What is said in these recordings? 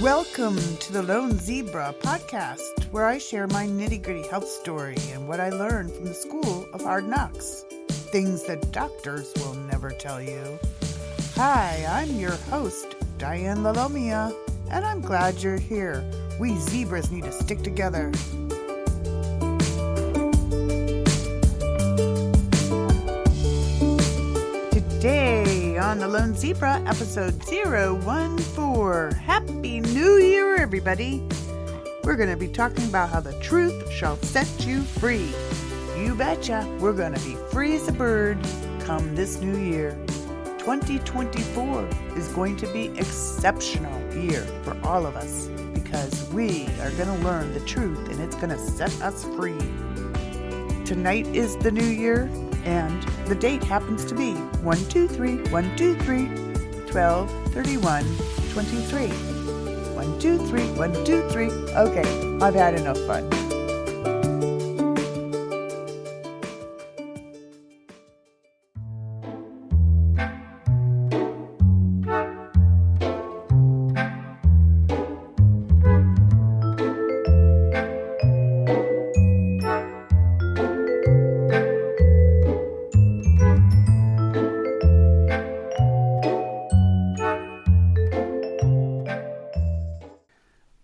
Welcome to the Lone Zebra podcast, where I share my nitty-gritty health story and what I learned from the School of Hard Knocks. Things that doctors will never tell you. Hi, I'm your host, Diane Lalomia, and I'm glad you're here. We zebras need to stick together. Today on the Lone Zebra, episode 014. Happy New Year, everybody. We're going to be talking about how the truth shall set you free. You betcha, we're going to be free as a bird come this new year. 2024 is going to be exceptional year for all of us because we are going to learn the truth and it's going to set us free. Tonight is the new year and the date happens to be 1-2-3-1-2-3-12-31-23. 1-2-3-1-2-3. Okay, I've had enough fun.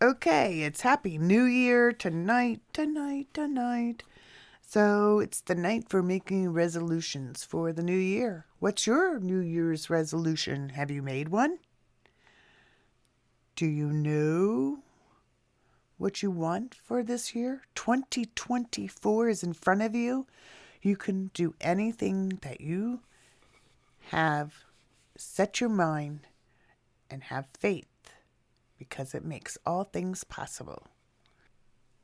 Okay, it's Happy New Year tonight. So it's the night for making resolutions for the new year. What's your New Year's resolution? Have you made one? Do you know what you want for this year? 2024 is in front of you. You can do anything that you have set your mind and have faith, because it makes all things possible.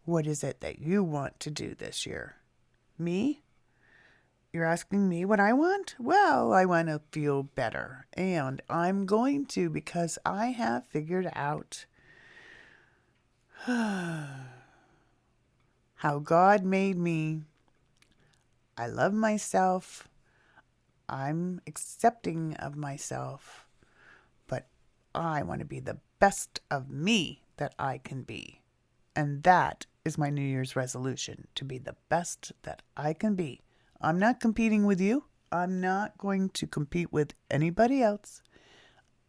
What is it that you want to do this year? Me? You're asking me what I want? Well, I want to feel better. And I'm going to, because I have figured out how God made me. I love myself. I'm accepting of myself. But I want to be the best of me that I can be. And that is my New Year's resolution, to be the best that I can be. I'm not competing with you. I'm not going to compete with anybody else.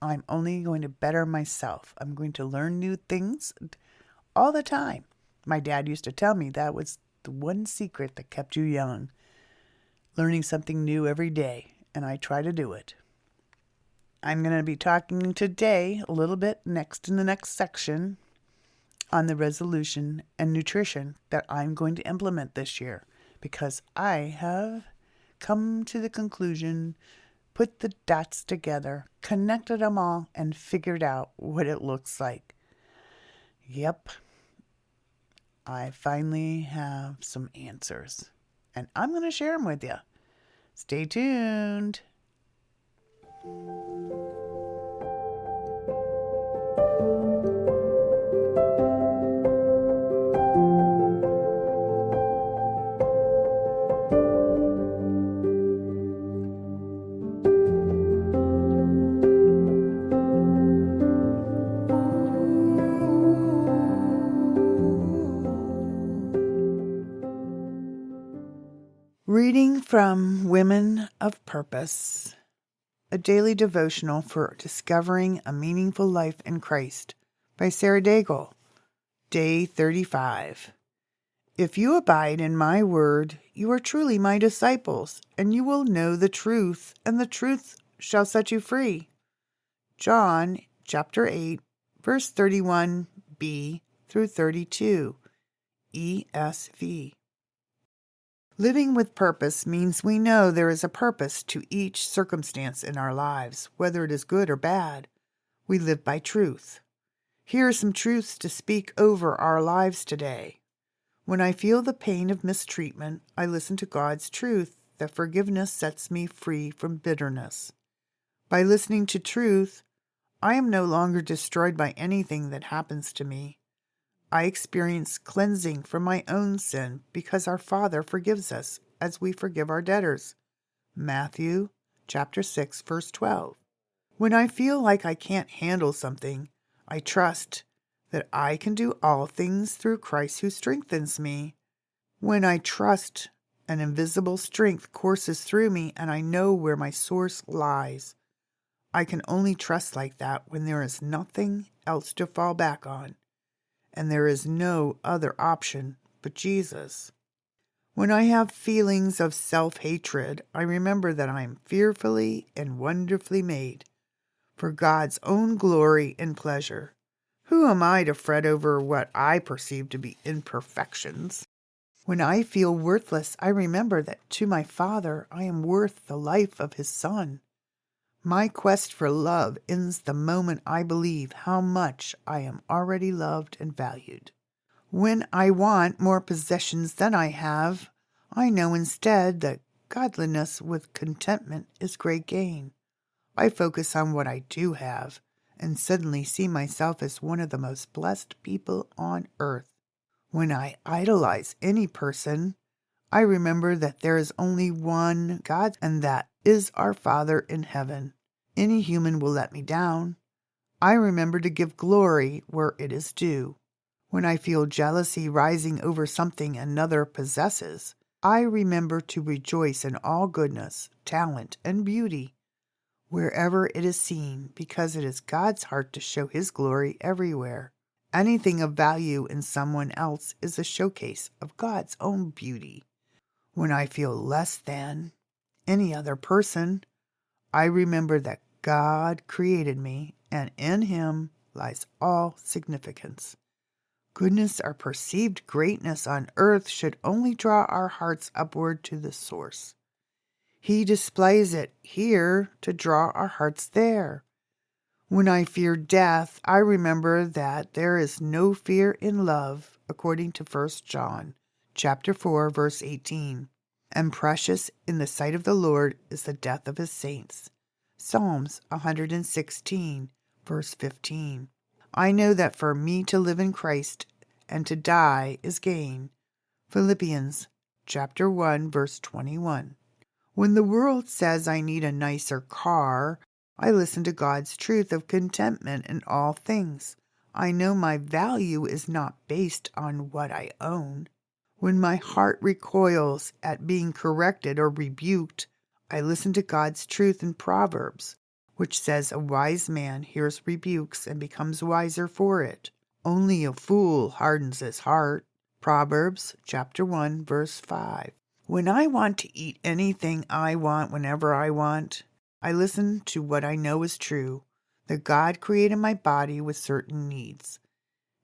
I'm only going to better myself. I'm going to learn new things all the time. My dad used to tell me that was the one secret that kept you young. Learning something new every day, and I try to do it. I'm going to be talking today a little bit in the next section on the resolution and nutrition that I'm going to implement this year, because I have come to the conclusion, put the dots together, connected them all, and figured out what it looks like. Yep, I finally have some answers, and I'm going to share them with you. Stay tuned. Reading from Women of Purpose, a daily devotional for discovering a meaningful life in Christ by Sarah Daigle, Day 35. If you abide in my word, you are truly my disciples, and you will know the truth, and the truth shall set you free. John chapter 8, verse 31b through 32, ESV. Living with purpose means we know there is a purpose to each circumstance in our lives, whether it is good or bad. We live by truth. Here are some truths to speak over our lives today. When I feel the pain of mistreatment, I listen to God's truth that forgiveness sets me free from bitterness. By listening to truth, I am no longer destroyed by anything that happens to me. I experience cleansing from my own sin because our Father forgives us as we forgive our debtors. Matthew chapter 6, verse 12. When I feel like I can't handle something, I trust that I can do all things through Christ who strengthens me. When I trust, an invisible strength courses through me, and I know where my source lies. I can only trust like that when there is nothing else to fall back on, and there is no other option but Jesus. When I have feelings of self-hatred, I remember that I am fearfully and wonderfully made for God's own glory and pleasure. Who am I to fret over what I perceive to be imperfections? When I feel worthless, I remember that to my Father I am worth the life of His Son. My quest for love ends the moment I believe how much I am already loved and valued. When I want more possessions than I have, I know instead that godliness with contentment is great gain. I focus on what I do have, and suddenly see myself as one of the most blessed people on earth. When I idolize any person, I remember that there is only one God, and that is our Father in heaven. Any human will let me down. I remember to give glory where it is due. When I feel jealousy rising over something another possesses, I remember to rejoice in all goodness, talent, and beauty, wherever it is seen, because it is God's heart to show His glory everywhere. Anything of value in someone else is a showcase of God's own beauty. When I feel less than any other person, I remember that God created me, and in Him lies all significance. Goodness or perceived greatness on earth should only draw our hearts upward to the source. He displays it here to draw our hearts there. When I fear death, I remember that there is no fear in love, according to 1 John chapter 4, verse 18. And precious in the sight of the Lord is the death of His saints. Psalms 116, verse 15. I know that for me to live in Christ and to die is gain. Philippians chapter 1, verse 21. When the world says I need a nicer car, I listen to God's truth of contentment in all things. I know my value is not based on what I own. When my heart recoils at being corrected or rebuked, I listen to God's truth in Proverbs, which says a wise man hears rebukes and becomes wiser for it. Only a fool hardens his heart. Proverbs chapter 1, verse 5. When I want to eat anything I want whenever I want, I listen to what I know is true, that God created my body with certain needs.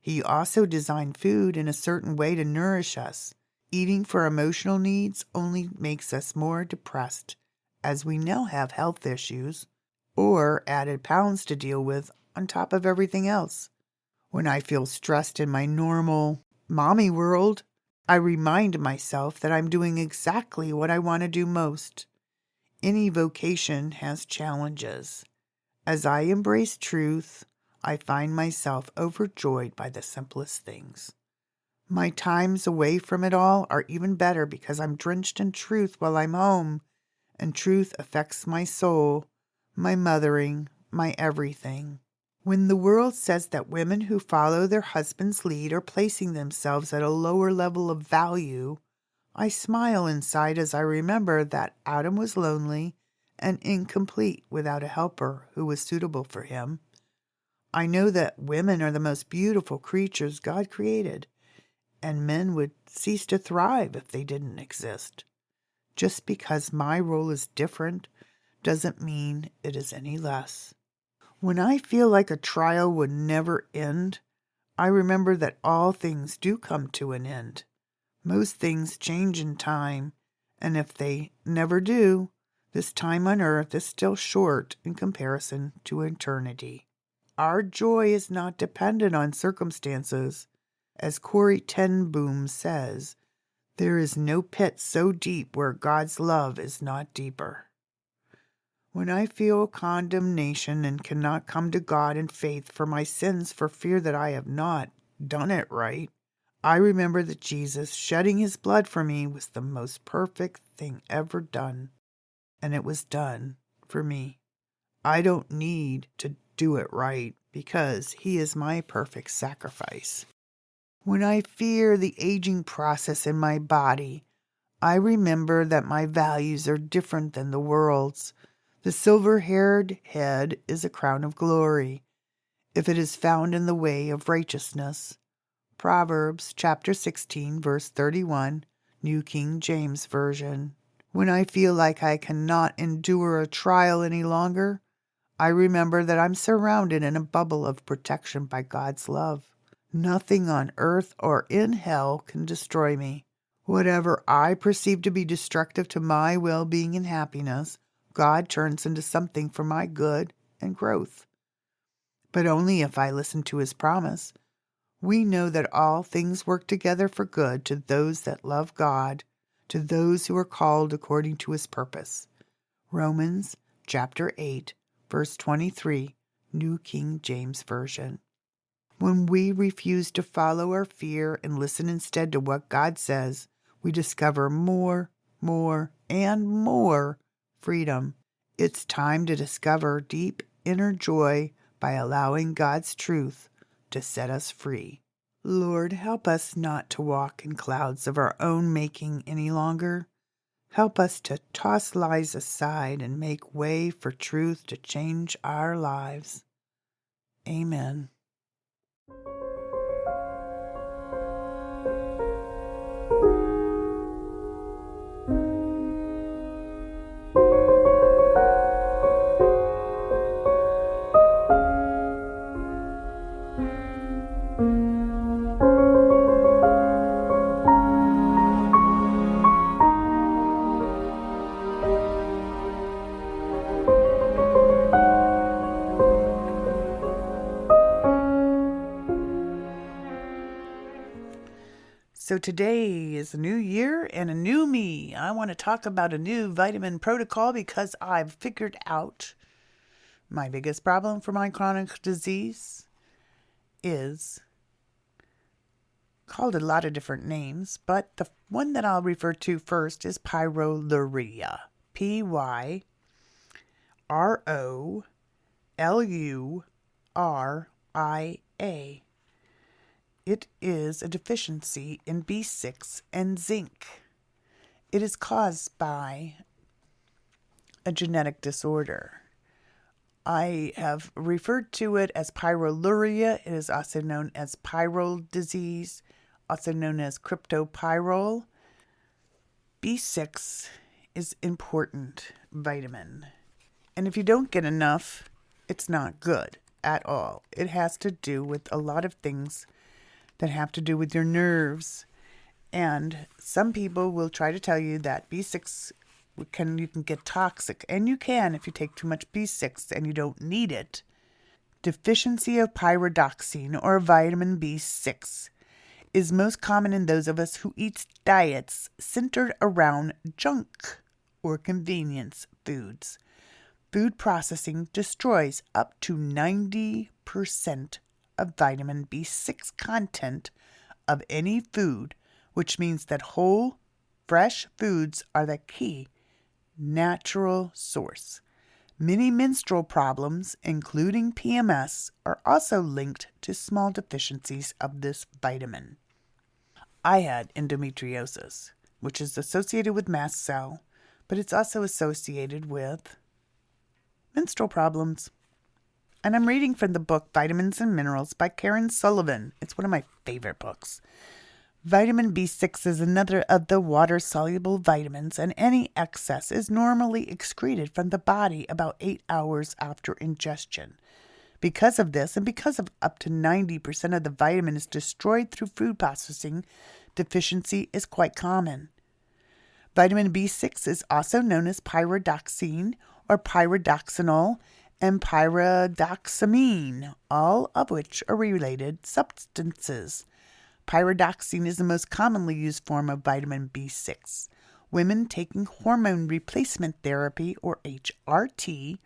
He also designed food in a certain way to nourish us. Eating for emotional needs only makes us more depressed, as we now have health issues, or added pounds to deal with on top of everything else. When I feel stressed in my normal mommy world, I remind myself that I'm doing exactly what I want to do most. Any vocation has challenges. As I embrace truth, I find myself overjoyed by the simplest things. My times away from it all are even better because I'm drenched in truth while I'm home, and truth affects my soul, my mothering, my everything. When the world says that women who follow their husband's lead are placing themselves at a lower level of value, I smile inside as I remember that Adam was lonely and incomplete without a helper who was suitable for him. I know that women are the most beautiful creatures God created, and men would cease to thrive if they didn't exist. Just because my role is different doesn't mean it is any less. When I feel like a trial would never end, I remember that all things do come to an end. Most things change in time, and if they never do, this time on earth is still short in comparison to eternity. Our joy is not dependent on circumstances. As Corrie ten Boom says, there is no pit so deep where God's love is not deeper. When I feel condemnation and cannot come to God in faith for my sins for fear that I have not done it right, I remember that Jesus shedding His blood for me was the most perfect thing ever done, and it was done for me. I don't need to do it right. because he is my perfect sacrifice. When I fear the aging process in my body, I remember that my values are different than the world's. The silver-haired head is a crown of glory, if it is found in the way of righteousness. Proverbs chapter 16, verse 31, New King James Version. When I feel like I cannot endure a trial any longer, I remember that I'm surrounded in a bubble of protection by God's love. Nothing on earth or in hell can destroy me. Whatever I perceive to be destructive to my well-being and happiness, God turns into something for my good and growth. But only if I listen to his promise. We know that all things work together for good to those that love God, to those who are called according to his purpose. Romans chapter 8, verse 23, New King James Version. When we refuse to follow our fear and listen instead to what God says, we discover more, and more freedom. It's time to discover deep inner joy by allowing God's truth to set us free. Lord, help us not to walk in clouds of our own making any longer. Help us to toss lies aside and make way for truth to change our lives. Amen. So today is a new year and a new me. I want to talk about a new vitamin protocol because I've figured out my biggest problem for my chronic disease is called a lot of different names, but the one that I'll refer to first is pyroluria. Pyroluria. It is a deficiency in B6 and zinc. It is caused by a genetic disorder. I have referred to it as pyroluria. It is also known as pyrrole disease, also known as cryptopyrrole. B6 is important vitamin. And if you don't get enough, it's not good at all. It has to do with a lot of things that have to do with your nerves. And some people will try to tell you that B6 you can get toxic, and you can if you take too much B6 and you don't need it. Deficiency of pyridoxine or vitamin B6 is most common in those of us who eat diets centered around junk or convenience foods. Food processing destroys up to 90% of vitamin B6 content of any food, which means that whole, fresh foods are the key natural source. Many menstrual problems, including PMS, are also linked to small deficiencies of this vitamin. I had endometriosis, which is associated with mast cell, but it's also associated with menstrual problems. And I'm reading from the book Vitamins and Minerals by Karen Sullivan. It's one of my favorite books. Vitamin B6 is another of the water-soluble vitamins, and any excess is normally excreted from the body about 8 hours after ingestion. Because of this, and because of up to 90% of the vitamin is destroyed through food processing, deficiency is quite common. Vitamin B6 is also known as pyridoxine or pyridoxinol and pyridoxamine, all of which are related substances. Pyridoxine is the most commonly used form of vitamin B6. Women taking hormone replacement therapy, or HRT,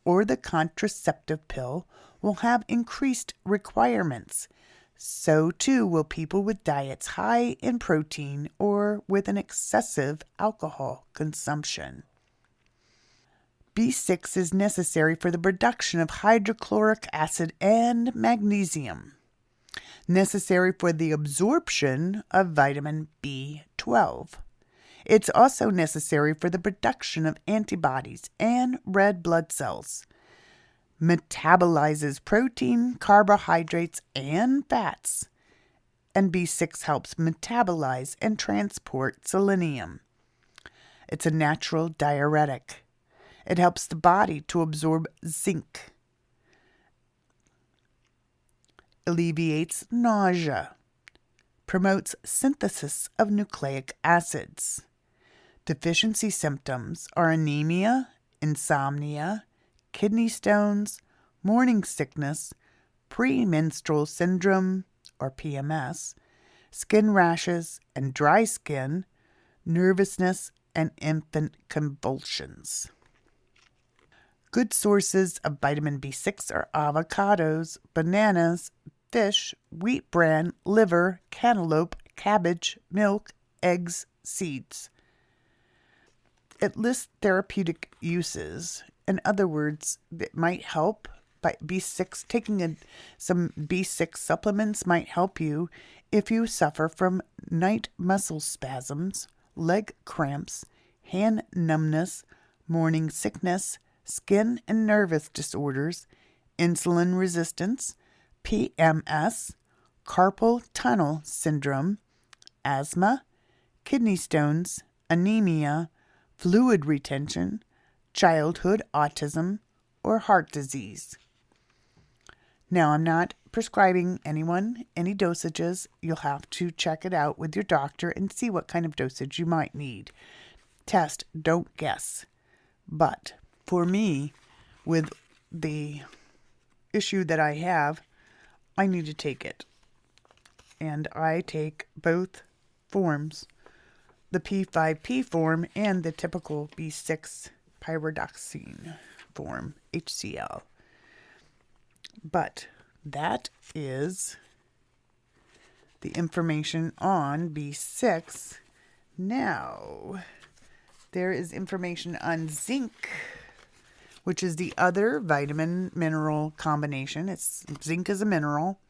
or the contraceptive pill will have increased requirements. So too will people with diets high in protein or with an excessive alcohol consumption. B6 is necessary for the production of hydrochloric acid and magnesium, necessary for the absorption of vitamin B12. It's also necessary for the production of antibodies and red blood cells. Metabolizes protein, carbohydrates, and fats. And B6 helps metabolize and transport selenium. It's a natural diuretic. It helps the body to absorb zinc. Alleviates nausea. Promotes synthesis of nucleic acids. Deficiency symptoms are anemia, insomnia, kidney stones, morning sickness, premenstrual syndrome or PMS, skin rashes and dry skin, nervousness, and infant convulsions. Good sources of vitamin B6 are avocados, bananas, fish, wheat bran, liver, cantaloupe, cabbage, milk, eggs, seeds. It lists therapeutic uses. In other words, it might help by B6. Taking some B6 supplements might help you if you suffer from night muscle spasms, leg cramps, hand numbness, morning sickness, skin and nervous disorders, insulin resistance, PMS, carpal tunnel syndrome, asthma, kidney stones, anemia, fluid retention, childhood autism, or heart disease. Now, I'm not prescribing anyone any dosages. You'll have to check it out with your doctor and see what kind of dosage you might need. Test, don't guess. But for me, with the issue that I have, I need to take it. And I take both forms, the P5P form and the typical B6 pyridoxine form, HCl. But that is the information on B6. Now, there is information on zinc, which is the other vitamin-mineral combination. Zinc is a mineral.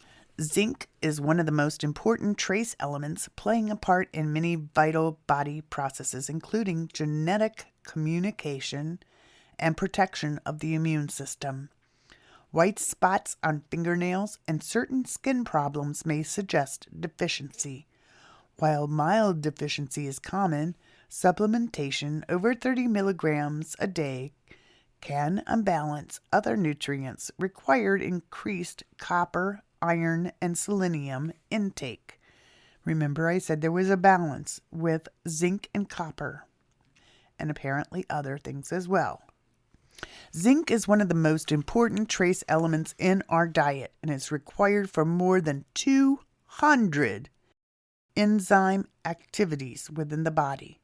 Zinc is one of the most important trace elements playing a part in many vital body processes, including genetic communication and protection of the immune system. White spots on fingernails and certain skin problems may suggest deficiency. While mild deficiency is common, supplementation over 30 milligrams a day can unbalance other nutrients required increased copper, iron, and selenium intake. Remember I said there was a balance with zinc and copper, and apparently other things as well. Zinc is one of the most important trace elements in our diet and is required for more than 200 enzyme activities within the body.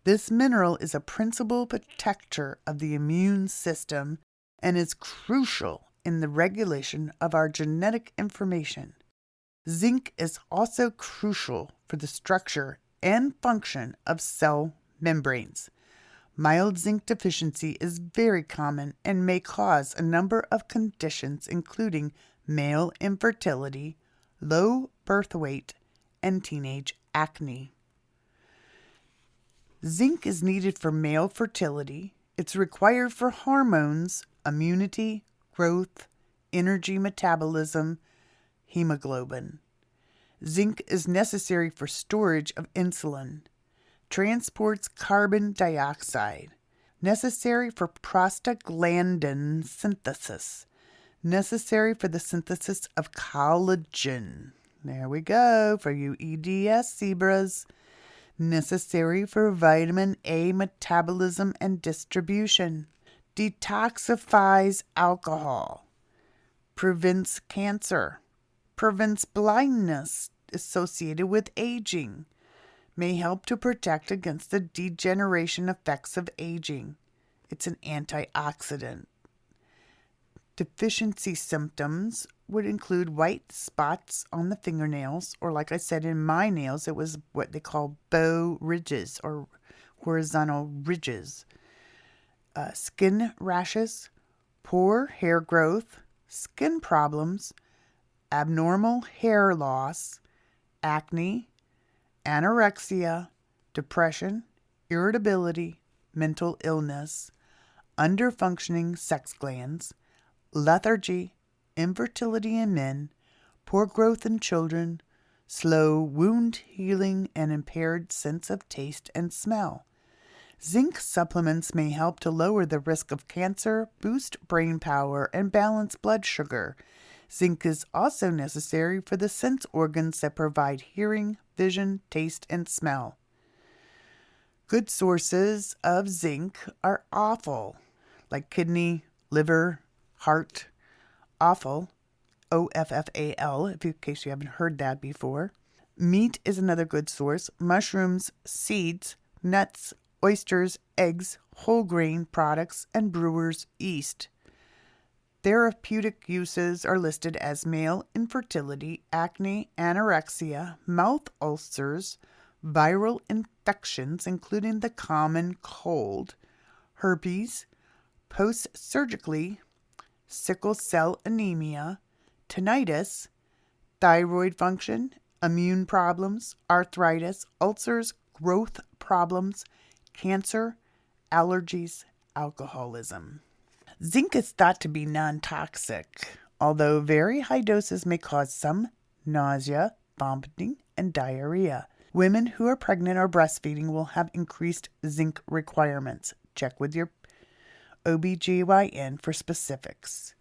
This mineral is a principal protector of the immune system and is crucial in the regulation of our genetic information. Zinc is also crucial for the structure and function of cell membranes. Mild zinc deficiency is very common and may cause a number of conditions, including male infertility, low birth weight, and teenage acne. Zinc is needed for male fertility. It's required for hormones, immunity, growth, energy metabolism, hemoglobin. Zinc is necessary for storage of insulin. Transports carbon dioxide. Necessary for prostaglandin synthesis. Necessary for the synthesis of collagen. There we go for you EDS zebras. Necessary for vitamin A metabolism and distribution. Detoxifies alcohol. Prevents cancer. Prevents blindness associated with aging. May help to protect against the degeneration effects of aging. It's an antioxidant. Deficiency symptoms would include white spots on the fingernails, or like I said, in my nails, it was what they call bow ridges or horizontal ridges. skin rashes, poor hair growth, skin problems, abnormal hair loss, acne, anorexia, depression, irritability, mental illness, underfunctioning sex glands, lethargy, infertility in men, poor growth in children, slow wound healing, and impaired sense of taste and smell. Zinc supplements may help to lower the risk of cancer, boost brain power, and balance blood sugar. Zinc is also necessary for the sense organs that provide hearing, vision, taste, and smell. Good sources of zinc are offal, like kidney, liver, heart. Offal, OFFAL, in case you haven't heard that before. Meat is another good source. Mushrooms, seeds, nuts, oysters, eggs, whole grain products, and brewer's yeast. Therapeutic uses are listed as male infertility, acne, anorexia, mouth ulcers, viral infections, including the common cold, herpes, post-surgically, sickle cell anemia, tinnitus, thyroid function, immune problems, arthritis, ulcers, growth problems, cancer, allergies, alcoholism. Zinc is thought to be non-toxic, although very high doses may cause some nausea, vomiting, and diarrhea. Women who are pregnant or breastfeeding will have increased zinc requirements. Check with your OBGYN for specifics.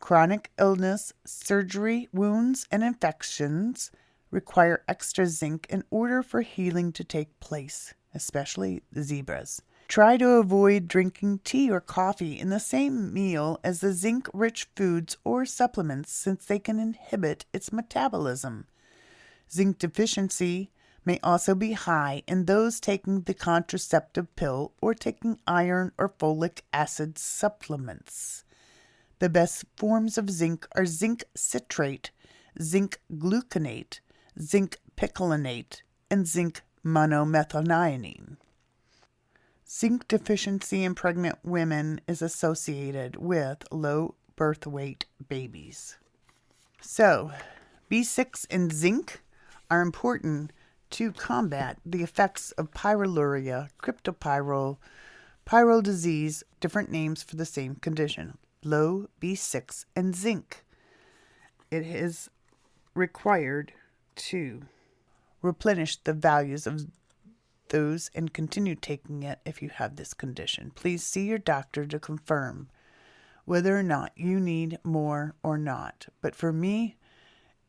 Chronic illness, surgery, wounds, and infections require extra zinc in order for healing to take place, especially the zebras. Try to avoid drinking tea or coffee in the same meal as the zinc-rich foods or supplements since they can inhibit its metabolism. Zinc deficiency may also be high in those taking the contraceptive pill or taking iron or folic acid supplements. The best forms of zinc are zinc citrate, zinc gluconate, zinc picolinate, and zinc monomethionine. Zinc deficiency in pregnant women is associated with low birth weight babies. So, B6 and zinc are important to combat the effects of pyroluria, cryptopyrrole, pyrrole disease, different names for the same condition, low B6 and zinc. It is required to replenish the values of those and continue taking it if you have this condition. Please see your doctor to confirm whether or not you need more or not. But for me,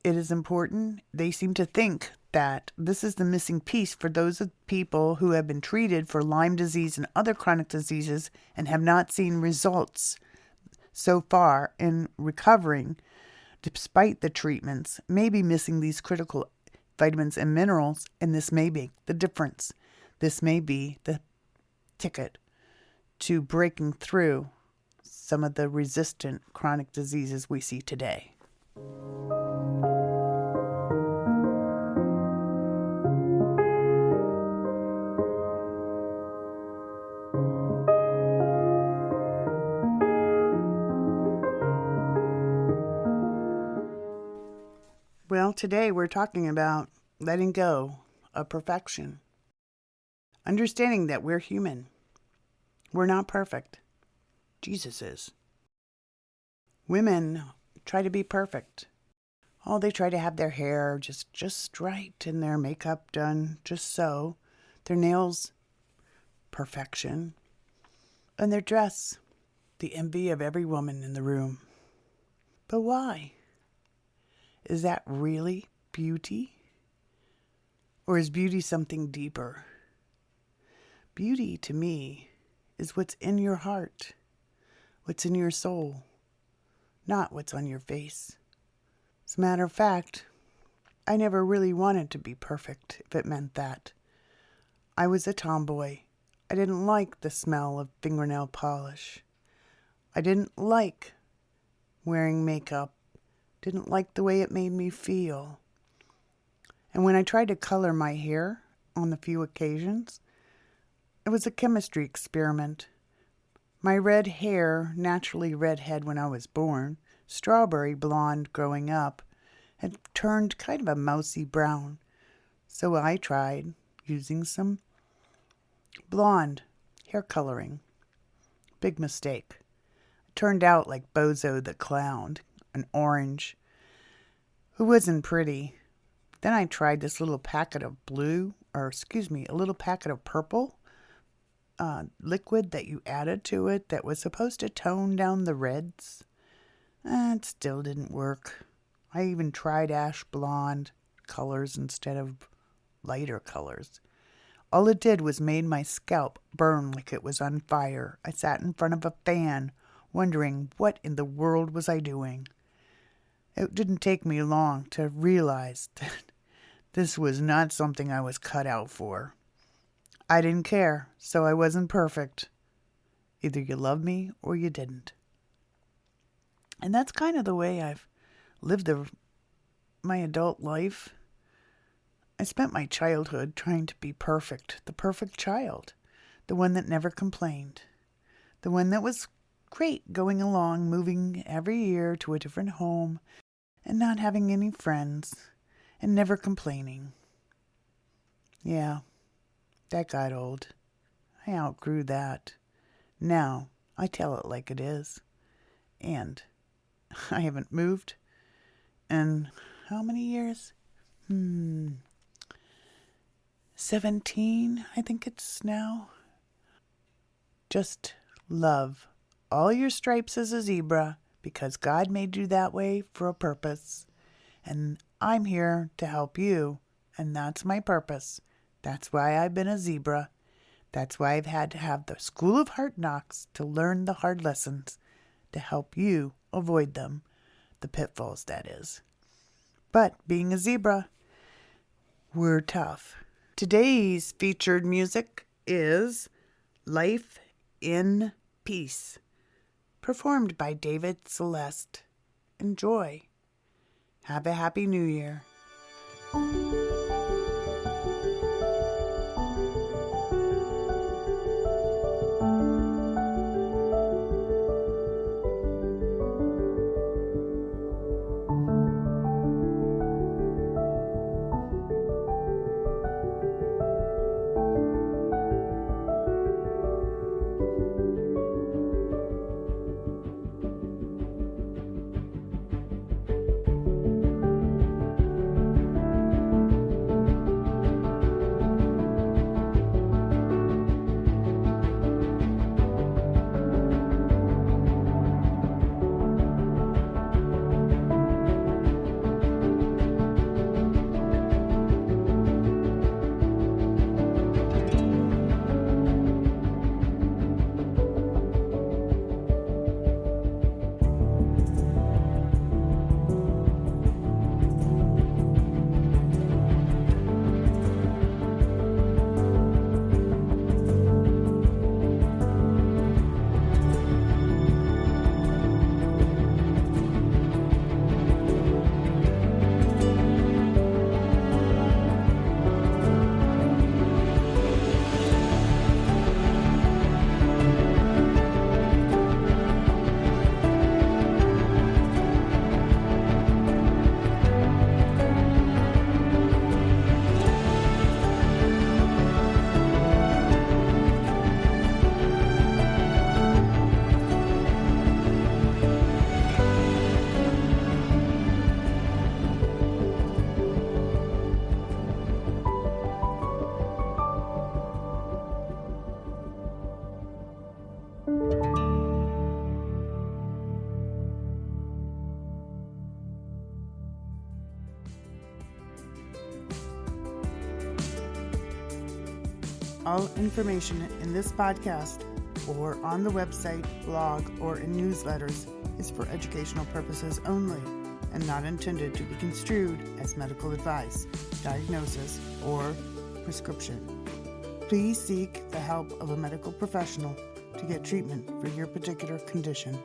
it is important. They seem to think that this is the missing piece for those people who have been treated for Lyme disease and other chronic diseases and have not seen results so far in recovering despite the treatments, may be missing these critical vitamins and minerals, and this may be the difference. This may be the ticket to breaking through some of the resistant chronic diseases we see today. Well, today we're talking about letting go of perfection. Understanding that we're human. We're not perfect. Jesus is. Women try to be perfect. Oh, they try to have their hair just right and their makeup done just so. Their nails, perfection. And their dress, the envy of every woman in the room. But why? Is that really beauty? Or is beauty something deeper? Beauty, to me, is what's in your heart, what's in your soul, not what's on your face. As a matter of fact, I never really wanted to be perfect, if it meant that. I was a tomboy. I didn't like the smell of fingernail polish. I didn't like wearing makeup. Didn't like the way it made me feel. And when I tried to color my hair on the few occasions, it was a chemistry experiment. My red hair, naturally redhead when I was born, strawberry blonde growing up, had turned kind of a mousy brown. So I tried using some blonde hair coloring. Big mistake. Turned out like Bozo the Clown, an orange, who wasn't pretty. Then I tried this little packet of a little packet of purple liquid that you added to it that was supposed to tone down the reds. It still didn't work. I even tried ash blonde colors instead of lighter colors. All it did was made my scalp burn like it was on fire. I sat in front of a fan, wondering what in the world was I doing. It didn't take me long to realize that this was not something I was cut out for. I didn't care, so I wasn't perfect. Either you loved me or you didn't. And that's kind of the way I've lived my adult life. I spent my childhood trying to be perfect, the perfect child, the one that never complained, the one that was great going along, moving every year to a different home and not having any friends and never complaining. Yeah, that got old. I outgrew that. Now I tell it like it is. And I haven't moved in how many years? 17, I think it's now. Just love all your stripes as a zebra because God made you that way for a purpose. And I'm here to help you, and that's my purpose. That's why I've been a zebra. That's why I've had to have the School of Hard Knocks to learn the hard lessons, to help you avoid them, the pitfalls, that is. But being a zebra, we're tough. Today's featured music is Life in Peace, performed by David Celeste. Enjoy. Have a happy new year. All information in this podcast or on the website, blog, or in newsletters is for educational purposes only and not intended to be construed as medical advice, diagnosis, or prescription. Please seek the help of a medical professional to get treatment for your particular condition.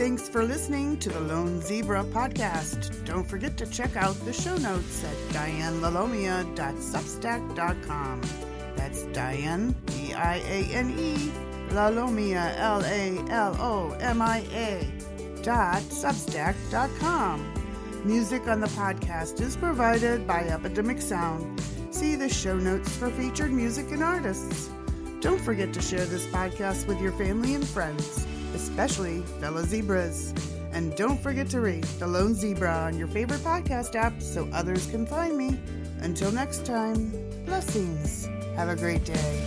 Thanks for listening to the Lone Zebra podcast. Don't forget to check out the show notes at dianelalomia.substack.com. That's Diane, D-I-A-N-E, Lalomia, LALOMIA.substack.com. Music on the podcast is provided by Epidemic Sound. See the show notes for featured music and artists. Don't forget to share this podcast with your family and friends, especially fellow zebras. And don't forget to rate The Lone Zebra on your favorite podcast app so others can find me. Until next time, blessings. Have a great day.